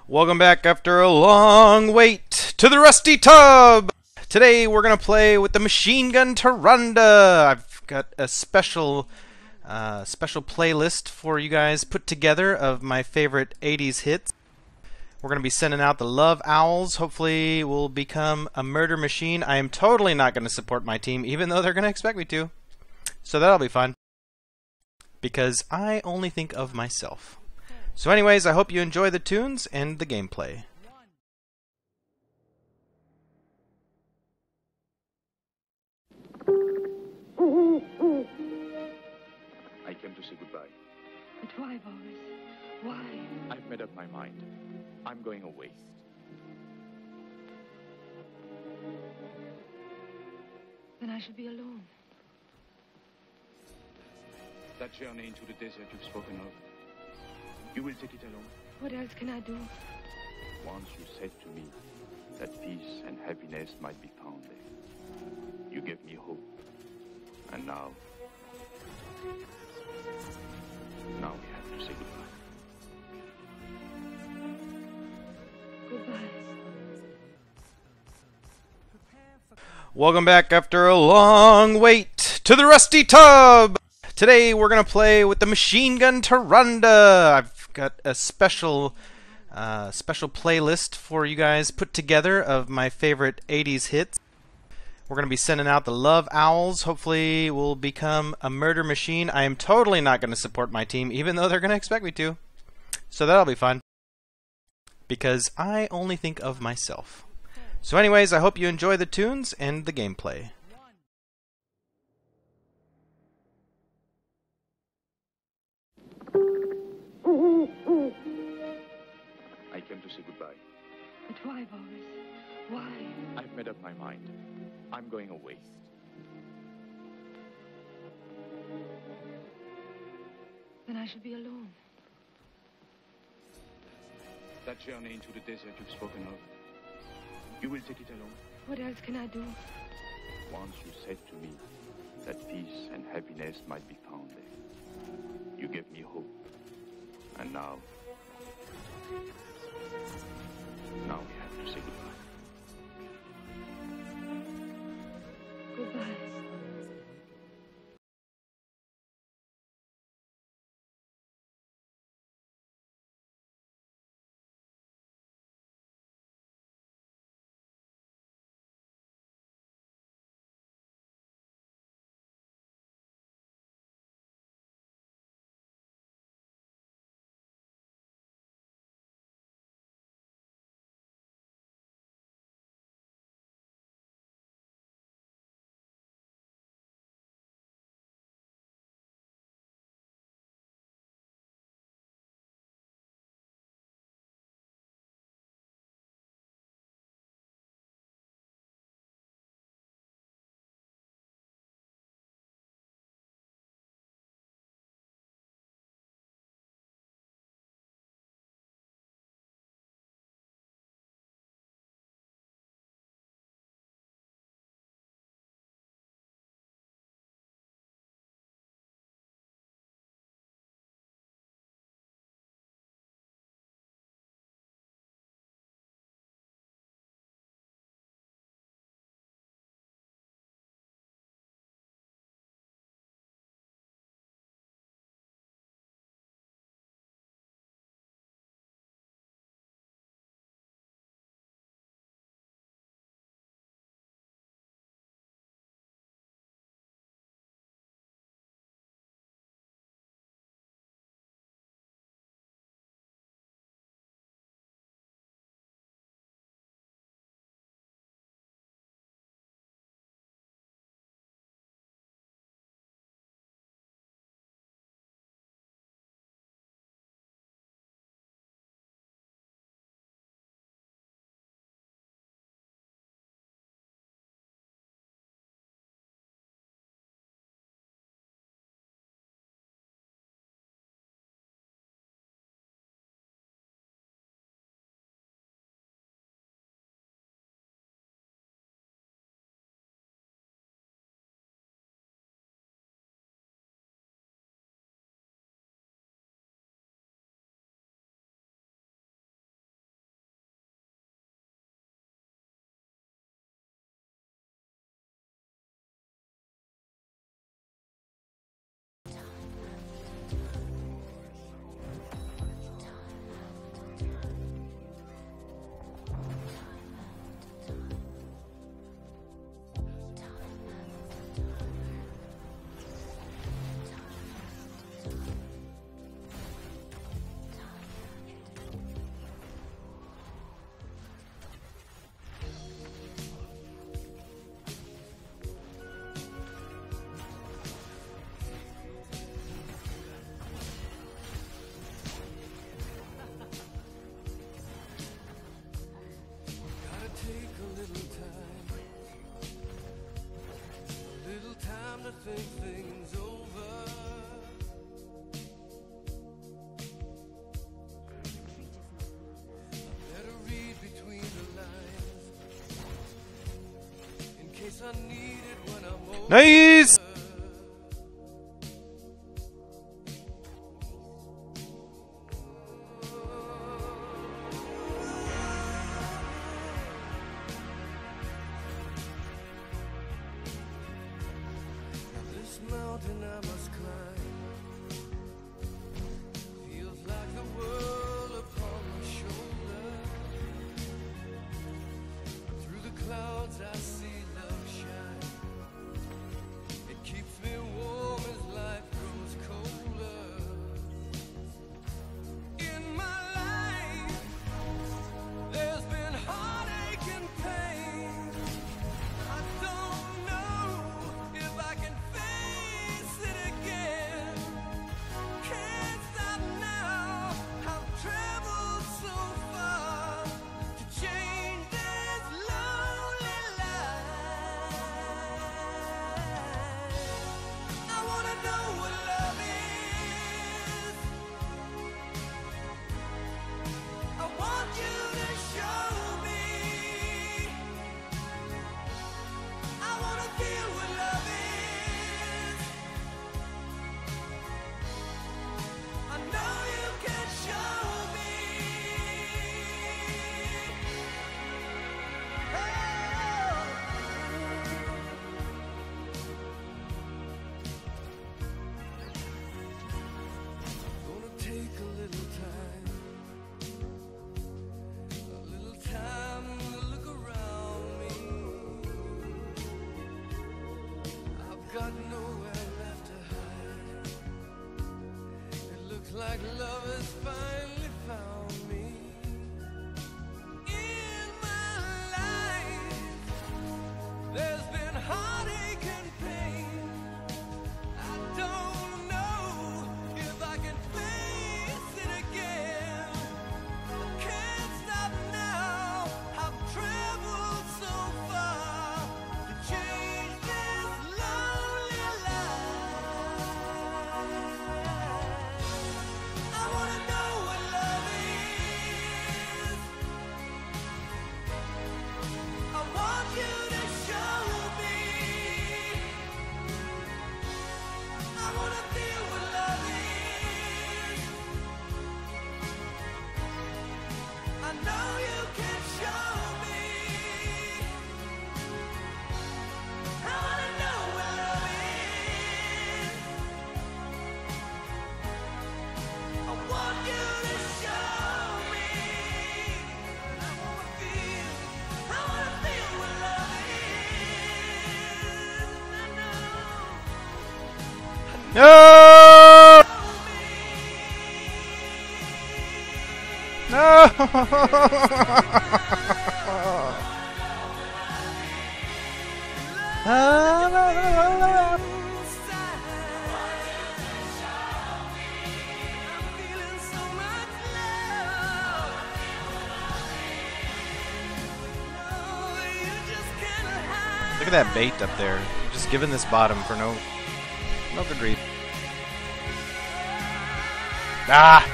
Welcome back after a long wait to the Rusty Tub! Today we're going to play with the Machine Gun Tyrande. I've got a special playlist for you guys put together of my favorite 80s hits. We're going to be sending out the Love Owls. Hopefully we'll become a murder machine. I am totally not going to support my team, even though they're going to expect me to. So that'll be fun. Because I only think of myself. So anyways, I hope you enjoy the tunes and the gameplay. I came to say goodbye. But why, Boris? Why? I've made up my mind. I'm going away. Then I shall be alone. That journey into the desert you've spoken of, you will take it alone. What else can I do? Once you said to me that peace and happiness might be found there. You gave me hope. And now we have to say goodbye. Goodbye. Welcome back after a long wait to the Rusty Tub! Today we're going to play with the Machine Gun Tyrande. I've got a special playlist for you guys put together of my favorite 80s hits. We're going to be sending out the Love Owls. Hopefully we'll become a murder machine. I am totally not going to support my team, even though they're going to expect me to. So that'll be fun. Because I only think of myself. So anyways, I hope you enjoy the tunes and the gameplay. I came to say goodbye. But why, Boris? Why? I've made up my mind. I'm going away. Then I shall be alone. That journey into the desert you've spoken of, you will take it alone. What else can I do? Once you said to me that peace and happiness might be found there. You gave me hope. And now we have to say goodbye. Goodbye. Nice! This mountain I must climb feels like the world upon my shoulder. Through the clouds I see love shine. It keeps me warm as life grows colder. In my life, there's been heartache and pain. I don't know if I can face it again. Can't stop now. I've traveled so far to change this lonely life. I wanna know what love is. I want you to show me. I wanna feel what love is. I know you can show me. Gonna take a little time to look around me. I've got nowhere left to hide. It looks like love has finally found me. In my life, there's been heartache and pain. I don't know if I can face it again. I can't stop now. I've traveled so far to change this lonely life. I wanna know what love is. I want you to show me. I wanna feel what love is. I know you can show me. I wanna know what love is. I want you to show me. I wanna feel what love is. I know. No! No! Look at that bait up there. Just giving this bottom for no good reason. Ah!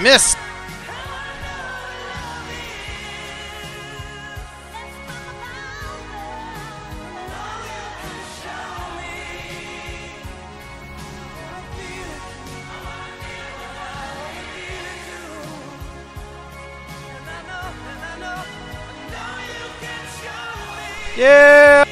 Missed! Yeah!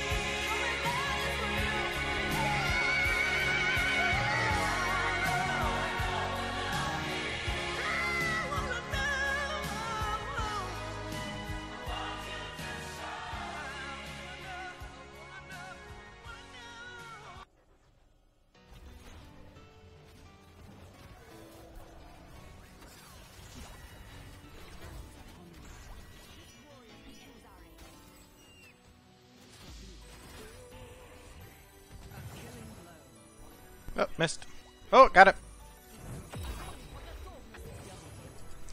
Oh, missed. Oh, got it.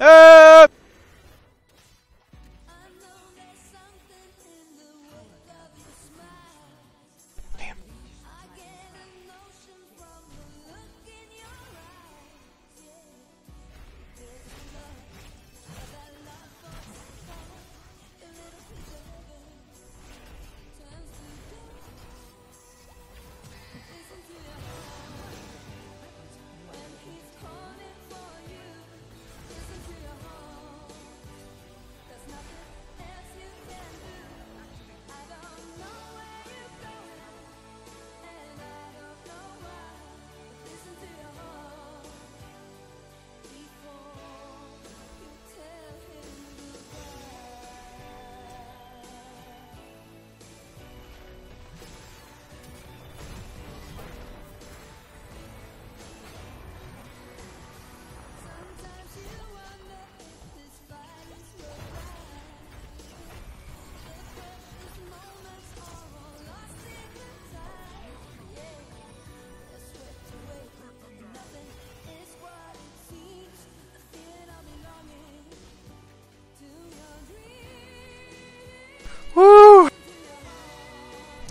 Ah! Damn.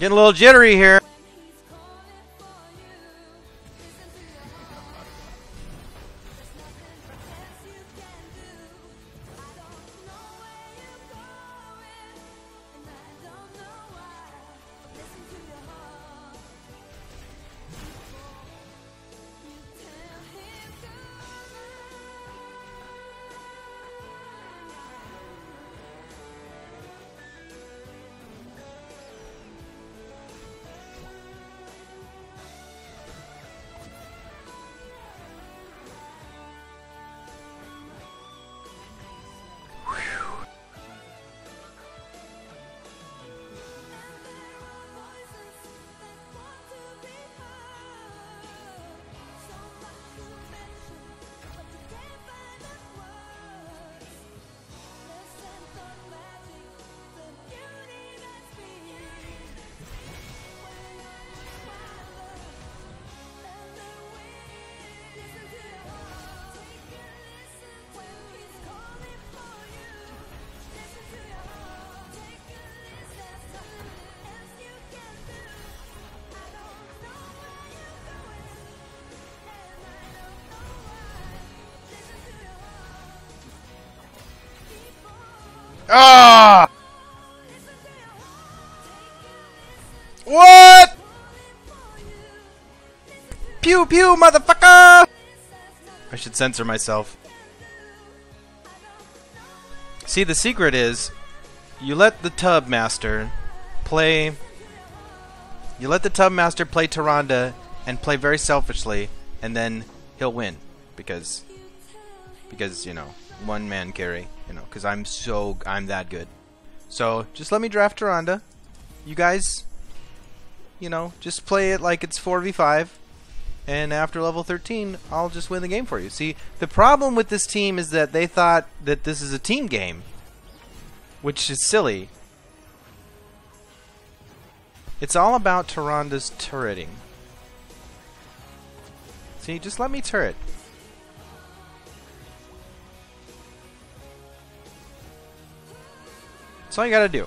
Getting a little jittery here. Ah! What? Pew pew, motherfucker! I should censor myself. See, the secret is you let the Tub Master play. You let the Tub Master play Tyrande and play very selfishly, and then he'll win because you know, one man carry. You know, because I'm that good. So just let me draft Tyrande. You guys, you know, just play it like it's 4v5, and after level 13, I'll just win the game for you. See, the problem with this team is that they thought that this is a team game, which is silly. It's all about Tyrande's turreting. See, just let me turret. That's all you gotta do.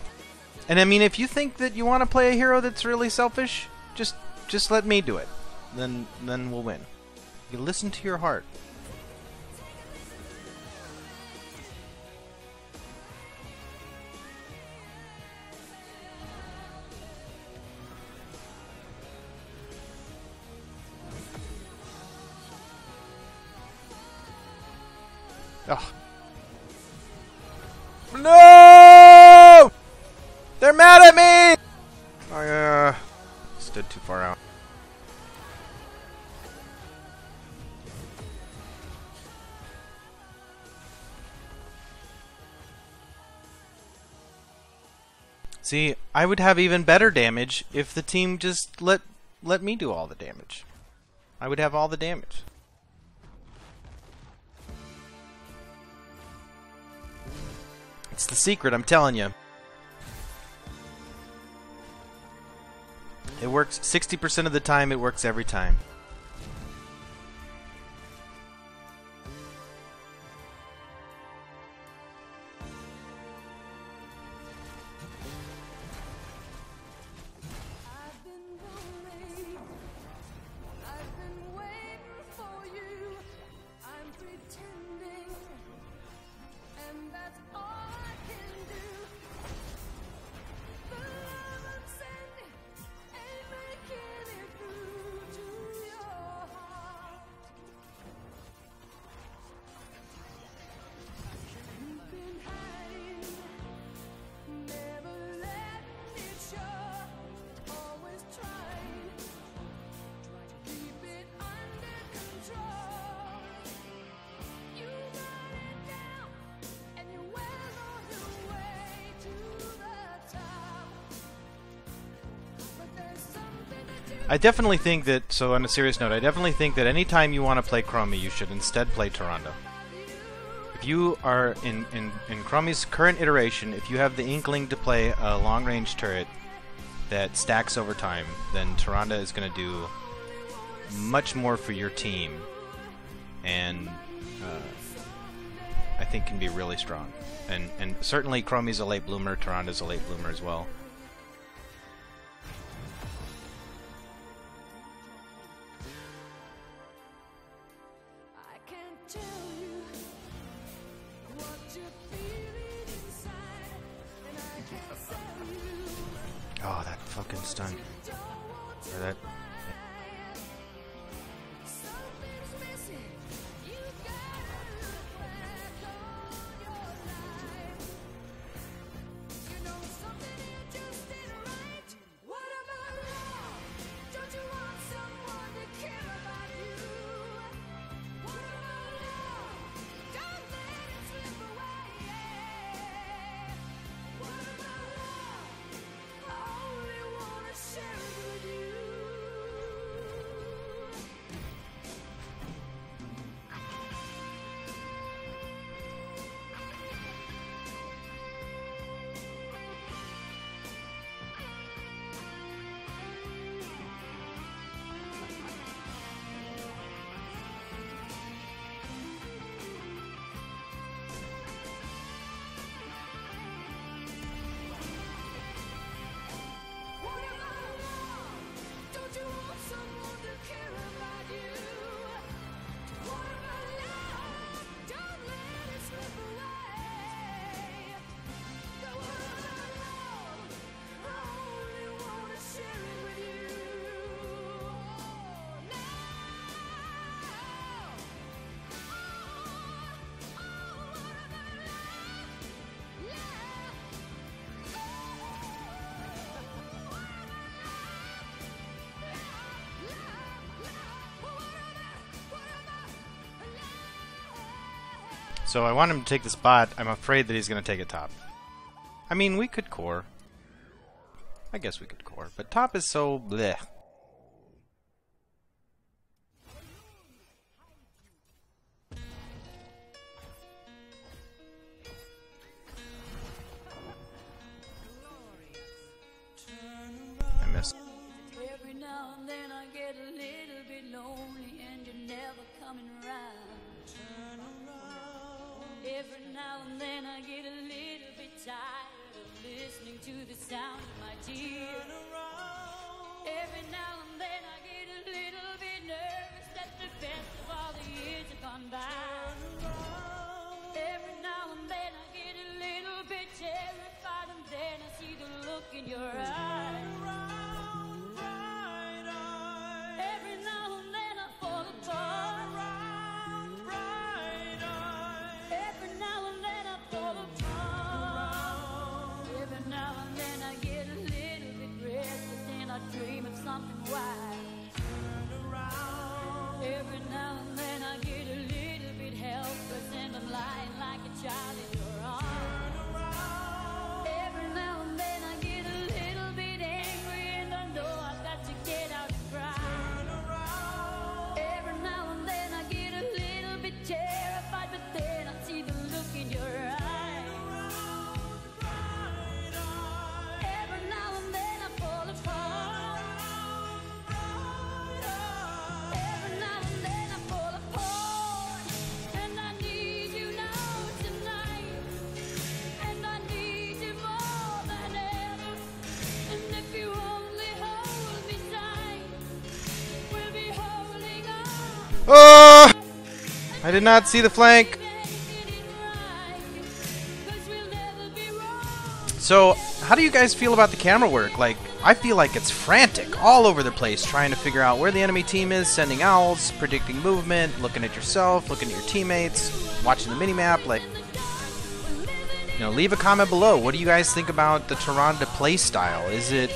And I mean, if you think that you want to play a hero that's really selfish, just let me do it. Then we'll win. You listen to your heart. Oh. No! They're mad at me! I stood too far out. See, I would have even better damage if the team just let me do all the damage. I would have all the damage. It's the secret, I'm telling you. It works 60% of the time, it works every time. I definitely think that, so on a serious note, I definitely think that anytime you want to play Chromie, you should instead play Tyrande. If you are in Chromie's current iteration, if you have the inkling to play a long-range turret that stacks over time, then Tyrande is going to do much more for your team, and I think can be really strong. And certainly Chromie's a late bloomer, Tyrande's a late bloomer as well. fucking stun. Or that. So I want him to take this bot. I'm afraid that he's going to take it top. I mean, we could core. I guess we could core. But top is so bleh. I missed. Every now and then I get a little bit lonely and you're never coming around. Every now and then I get a little bit tired of listening to the sound of my tears. Every now and then I get a little bit nervous that the best of all the years have gone by. Every now and then I get a little bit terrified and then I see the look in your eyes. Every now and then I fall apart. Every now and then I fall apart. Every now and then I get a little bit restless and I dream of something wild. Every now and then I get a little bit helpless and I'm lying like a child in your arms. Every now and then I get a little bit angry and I know I've got to get out and cry. Every now and then I get a little bit terrified, but then I see the look in your eyes. Every now and then I fall apart. Every now and then I fall apart. And I need you now tonight. And I need you more than ever. And if you only hold me tight, we'll be holding on. Oh! I did not see the flank. So, how do you guys feel about the camera work? Like, I feel like it's frantic, all over the place, trying to figure out where the enemy team is, sending owls, predicting movement, looking at yourself, looking at your teammates, watching the minimap. Like, you know, leave a comment below. What do you guys think about the Tyrande play style? Is it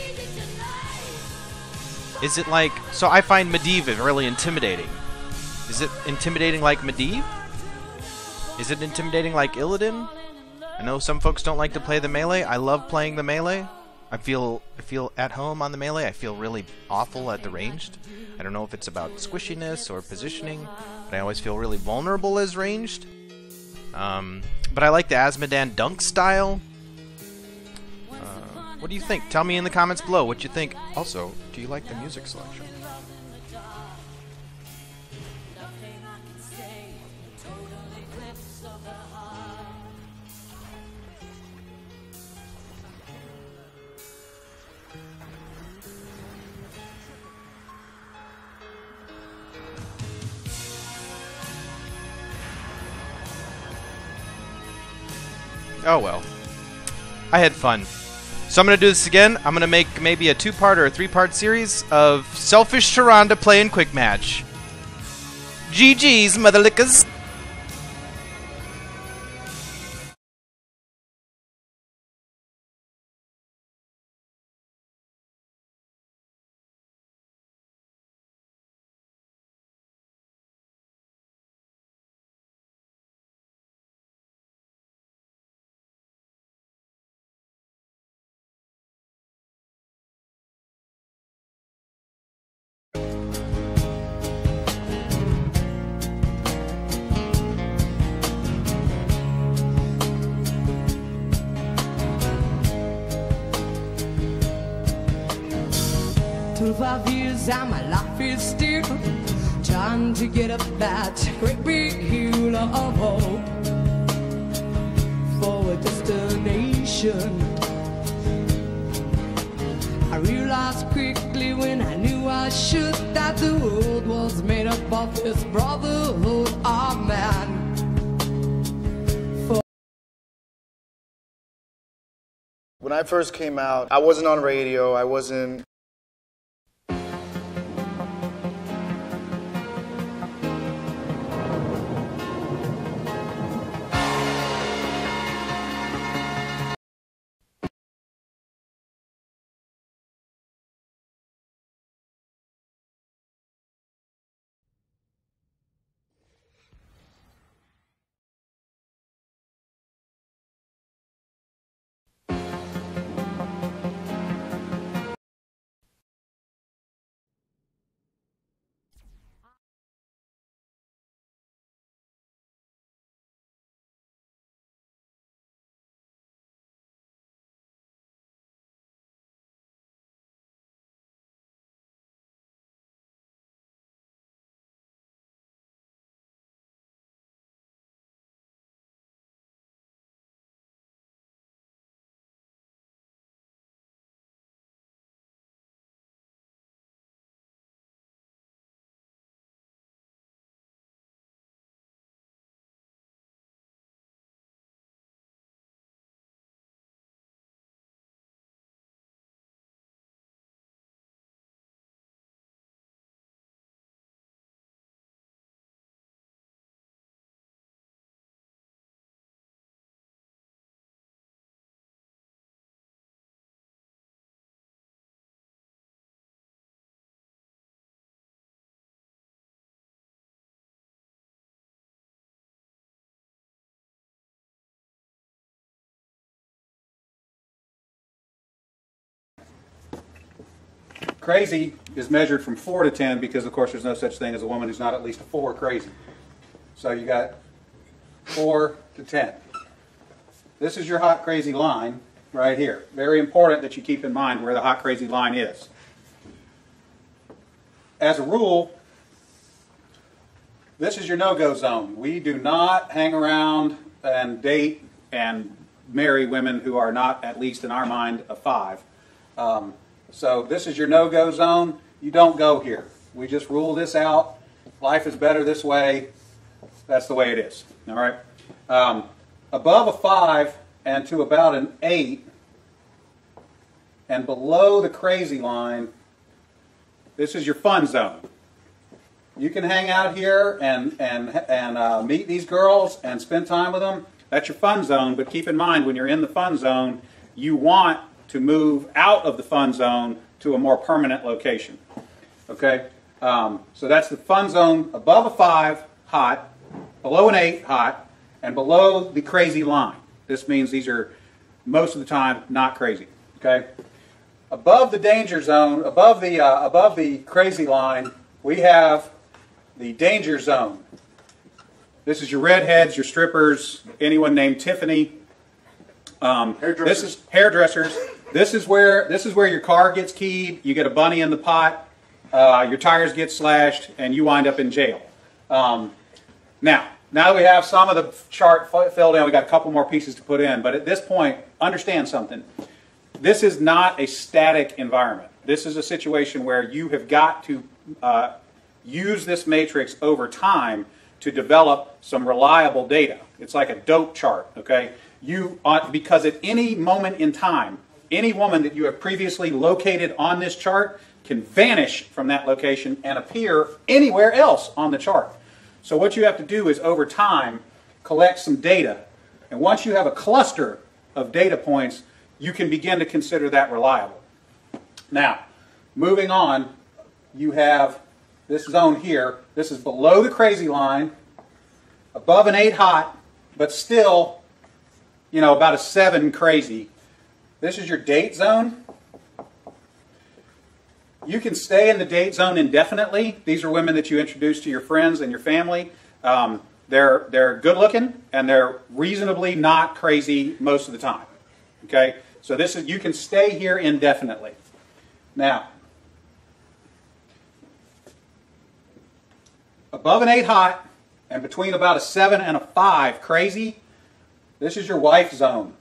like, so I find Medivh really intimidating. Is it intimidating like Medivh? Is it intimidating like Illidan? I know some folks don't like to play the melee. I love playing the melee. I feel at home on the melee. I feel really awful at the ranged. I don't know if it's about squishiness or positioning, but I always feel really vulnerable as ranged. But I like the Azmodan dunk style. What do you think? Tell me in the comments below what you think. Also, do you like the music selection? Oh well. I had fun. So I'm going to do this again. I'm going to make maybe a 2-part or a 3-part series of Selfish Sharonda playing Quick Match. GG's, motherlickers. Till 5 years and my life is still trying to get up that great big hill of hope for a destination. I realized quickly when I knew I should that the world was made up of this brotherhood of man. When I first came out, I wasn't on radio, I wasn't... Crazy is measured from 4 to 10 because, of course, there's no such thing as a woman who's not at least a 4 crazy. So you got 4 to 10. This is your hot crazy line right here. Very important that you keep in mind where the hot crazy line is. As a rule, this is your no-go zone. We do not hang around and date and marry women who are not, at least in our mind, a 5. So this is your no-go zone. You don't go here. We just rule this out. Life is better this way. That's the way it is. All right. Above a 5 and to about an 8 and below the crazy line, this is your fun zone. You can hang out here and meet these girls and spend time with them. That's your fun zone. But keep in mind, when you're in the fun zone, you want to move out of the fun zone to a more permanent location. Okay? So that's the fun zone above a 5, hot, below an 8, hot, and below the crazy line. This means these are, most of the time, not crazy. Okay? Above the danger zone, above the crazy line, we have the danger zone. This is your redheads, your strippers, anyone named Tiffany. This is hairdressers. This is where your car gets keyed. You get a bunny in the pot. Your tires get slashed, and you wind up in jail. Now that we have some of the chart filled in, we got a couple more pieces to put in. But at this point, understand something. This is not a static environment. This is a situation where you have got to use this matrix over time to develop some reliable data. It's like a dope chart, okay? Because at any moment in time, any woman that you have previously located on this chart can vanish from that location and appear anywhere else on the chart. So what you have to do is, over time, collect some data. And once you have a cluster of data points, you can begin to consider that reliable. Now, moving on, you have this zone here. This is below the crazy line, above an 8 hot, but still, you know, about a 7 crazy. This is your date zone. You can stay in the date zone indefinitely. These are women that you introduce to your friends and your family. They're good looking and they're reasonably not crazy most of the time. Okay, so this is, you can stay here indefinitely. Now, above an 8 hot and between about a 7 and a 5 crazy, this is your wife zone.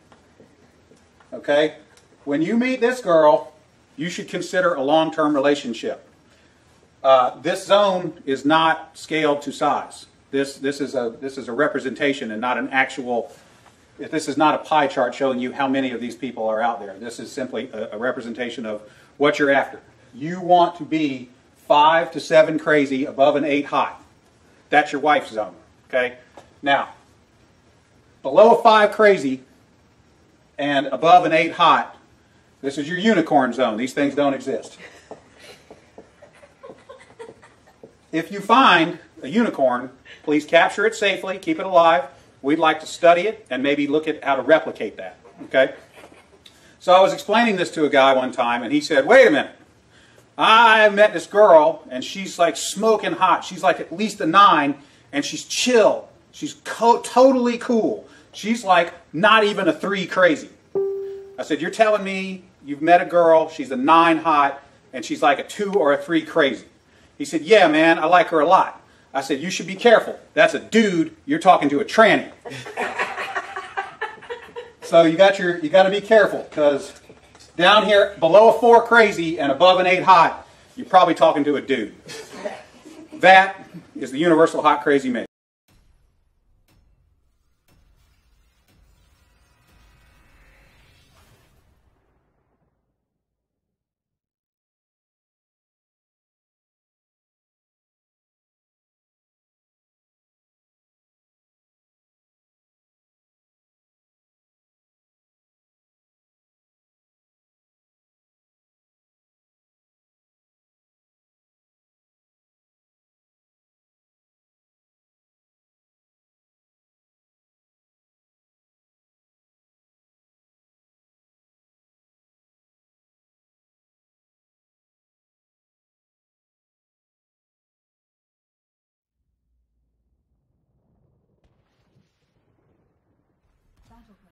Okay, when you meet this girl, you should consider a long-term relationship. This zone is not scaled to size. This is a representation and not an actual. This is not a pie chart showing you how many of these people are out there. This is simply a representation of what you're after. You want to be 5 to 7 crazy above an 8 hot. That's your wife zone. Okay. Now, below a 5 crazy and above an 8 hot, this is your unicorn zone. These things don't exist. If you find a unicorn, please capture it safely, keep it alive. We'd like to study it and maybe look at how to replicate that. Okay? So I was explaining this to a guy one time, and he said, wait a minute. I met this girl, and she's like smoking hot. She's like at least a 9, and she's chill. She's totally cool. She's like not even a 3 crazy. I said, you're telling me you've met a girl, she's a 9 hot, and she's like a 2 or a 3 crazy. He said, yeah, man, I like her a lot. I said, you should be careful. That's a dude. You're talking to a tranny. So you got to be careful, because down here below a 4 crazy and above an 8 hot, you're probably talking to a dude. That is the universal hot crazy mix.